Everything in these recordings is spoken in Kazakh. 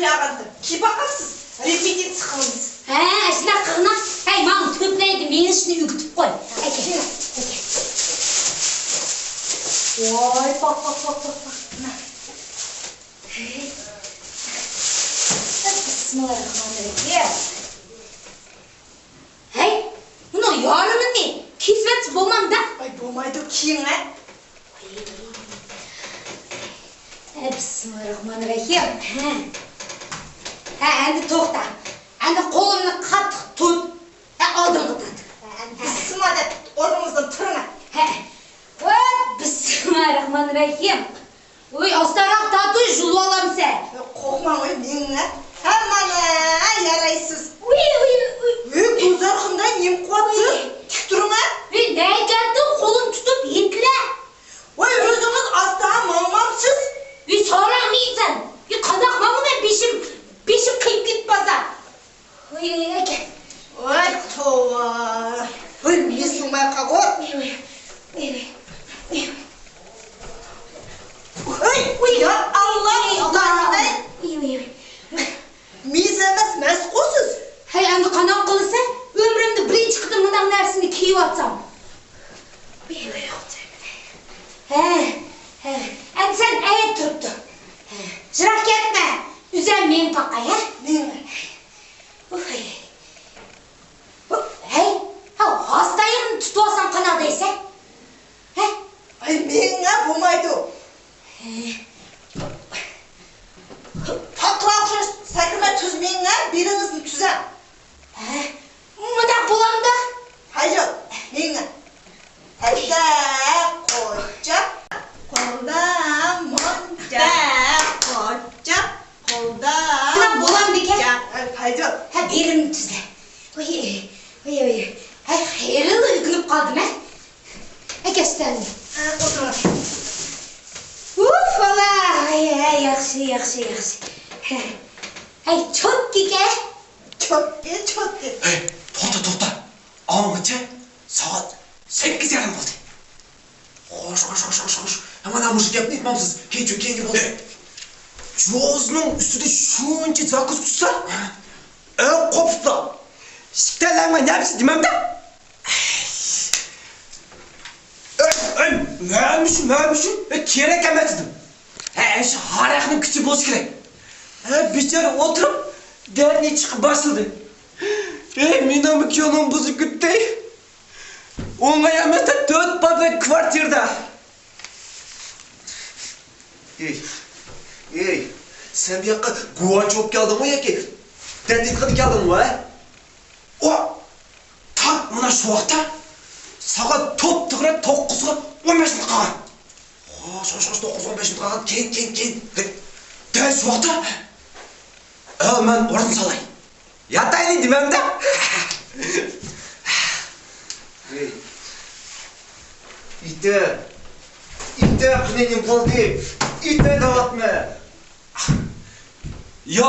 сұрағанды. Кебақасыз. Репетиция қылыңыз. Сына қығына. Маған төпнайды мен ішіне үгітіп қой. Әке. Ой, бақ. Bismillahirrahmanirrahim. Мұны ярымын не? Кесіп болмам да? Болмайды кейін, Bismillahirrahmanirrahim. Әнді тоқта. Әнді қолымны қатық тұт. Алдыңғы тұт. Bismillah, орныңыздан тұрыңа. Bismillahirrahmanirrahim. Ой, астарақ тату жұлу алам сә. Қоқман ой, менің, Амана, ярайсыз. Көз арқында нем қуатты? Тік тұрыңа? Нәй жаттың қолын тұтып ентілі. Ой, өзіңіз астаға мамамсыз. Сарақ мейсін. Қазақ мамына бешім қиып кет база. Ой, әке. Ой, тоға. Ой, месің байқа қор. Ой, Алла, Аллағыдай. Меземіз мәз қосыз. Әнді қанақ қылыса, өмірімді бірінші қыдым мұндағы нәрсіні кейіп атсам. Ән сән әйет тұрыпты. Жырақ кетме, үзәм мен пақай, Мен. Астайын тұтуасан қанадайса? Меніңа болмайды. Пақылақшы сәкіме түз меніңа, беріңіздің түзі. Мұнда боламда? Хайжал, меніңа. Әйді қочап, қолда мұнда қочап, қолда Мұнда болам беке? Хайжал. Берім түзі. Ой. Қайрылы үкініп қалдым, Әке ұстәлім. Отырыңыз. Бала, яқшы. Чөтке ке? Чөтке. Тоқта. Ауыңғыча, сағат 8 ярым болды. Хош. Амана мұшы кеп нет мамсыз, кенге болды. Жозының үстіде шөнче закус құсса, қопыпта. Шіктәләңі нәбісі демем да? Мәміші, керек әмәтідім. Әші харақның күші болшы керек. Бешер отырып, дәріне шығып басылды. Менің күйінің бұзы күттей. Оңай әмәсті 4 бабы квартирда. Сән бияққа гуач оп келдің ғой, әке? Дәндет қыды келдің ғой, Так, мұна шуақта сағат топ тұғыра 9-ға 15 минут қаған. Хош, 9-15 минут қаған, кен. Дәл шуақта мен орын салай. Ятайын демем да? Иті қыненен болды. Иті даватма. Я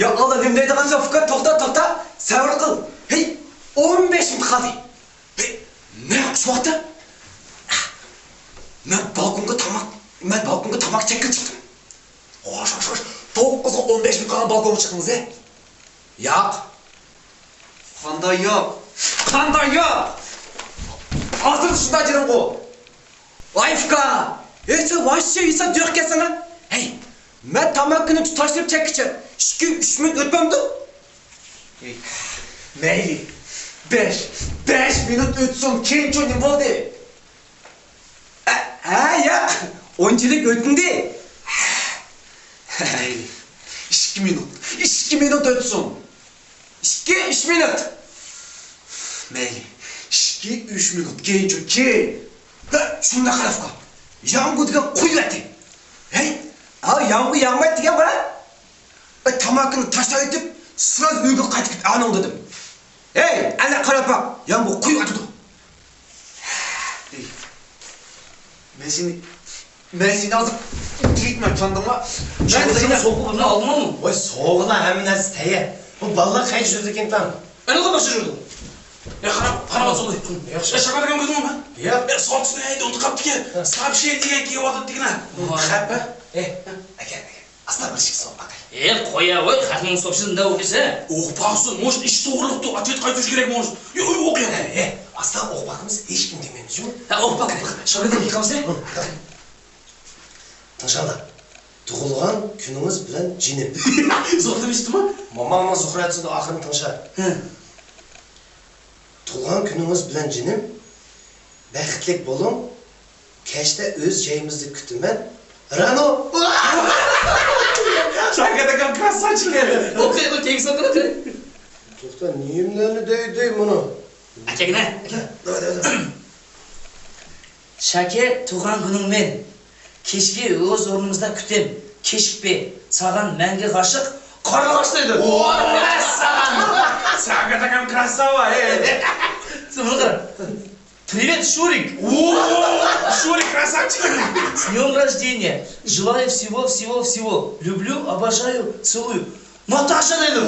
Алла, немдейді қан Шавкет, тоқта, сәуір қыл. 15 минут қалды. Не шуақта? Мен балконға тамақ чекке шықтым. Хош, 9-ға 15 минут қалған балконға шықтыңыз, Яқ. Қандай яқ? Азыр шында жерім ғо. Лайфка. Сен вообще үйсен дөқ кесіңі? Мен тамақ күні тұташылып чеккічі. 2-3 минут өтпемді? Мейлі. 5 минут өтсің, кейін чөнен болды. Яқ. 10 жылық өтінде. Мейлі. 2 минут өтсің. 2-3 минут. Мейлі. 2-3 минут, кейін чөн. Шында қарafқа. Яңғы деген қой әті. Яңғы яңмайды деген бара? Тамақыны таша өтіп, сұраз үйге қайтып кет, анау дедім. Әне қарапақ, яңғы қой әтіді. Мен сені азып үтірейтімен чандың ма? Мен сені соғығына алмамын. Соғына әмін әзі тәйе. Бұл балла қай жүрді екен там? Әне қой башы жүрді? Қарап солай. Шавкет ағам көрдің ба? Иә. Сол түсіне әйді ұмытып қапты ке. Сообщение деген келіп отырды деген. Қап па? Әке, астан бір шық соғып бақай. Қоя ғой, қатының сообщениесін да оқисы. Оқпақсың, может, іш тоғырлықты ответ қайтушы керек, может. Оқи. Астан оқпақымыз ешкім демеміз, жүр ме? Оқпақ, Шавкет ағам қамыз, Тыңшалда, тұғылған күніңіз білән жинем. Зоқты бесті ма? Мамама Зухра айтсын да ақырын тыңша. Тұғылған күніңіз білән жинем, бәқітлік болың, кәшті өз жайымызды күтімен, Рано! Шавкет ағам красавчик еді. Оқи, бұл тегіс оқырады. Тоқта, немнені дөй мұны? Әкегіне. Давай. Шәке, туған күніңмен, кешке өз орнымызда күтем, кешікпе, саған мәңгі ғашық, қарлығаш дейді. Шавкет ағам красава, Смотри, привет, Шурик. Шурик красавчик. С днем рождения. Желаю всего. Люблю, обожаю, целую. Наташа дейді.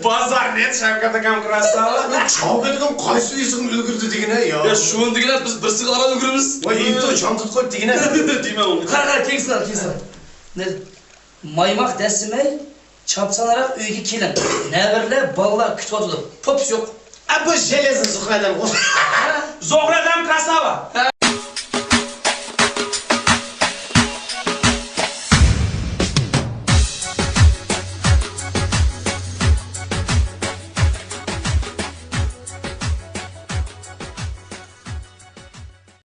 Базар нет, Шавкет ағам красава. Шавкет ағам қайсы есігін үлгірді деген Я шуын деген біз бір сығалан үлгіреміз. Енді жамтыт қойып деген Деме ол. Қара, кеңсін. Маймақ дәсімей, чапсанарақ үйге келін. Нәбірлі балалар күтіп отылып. Поп жоқ. Бұл железін Зухрадан ғой. Зохрадан красава.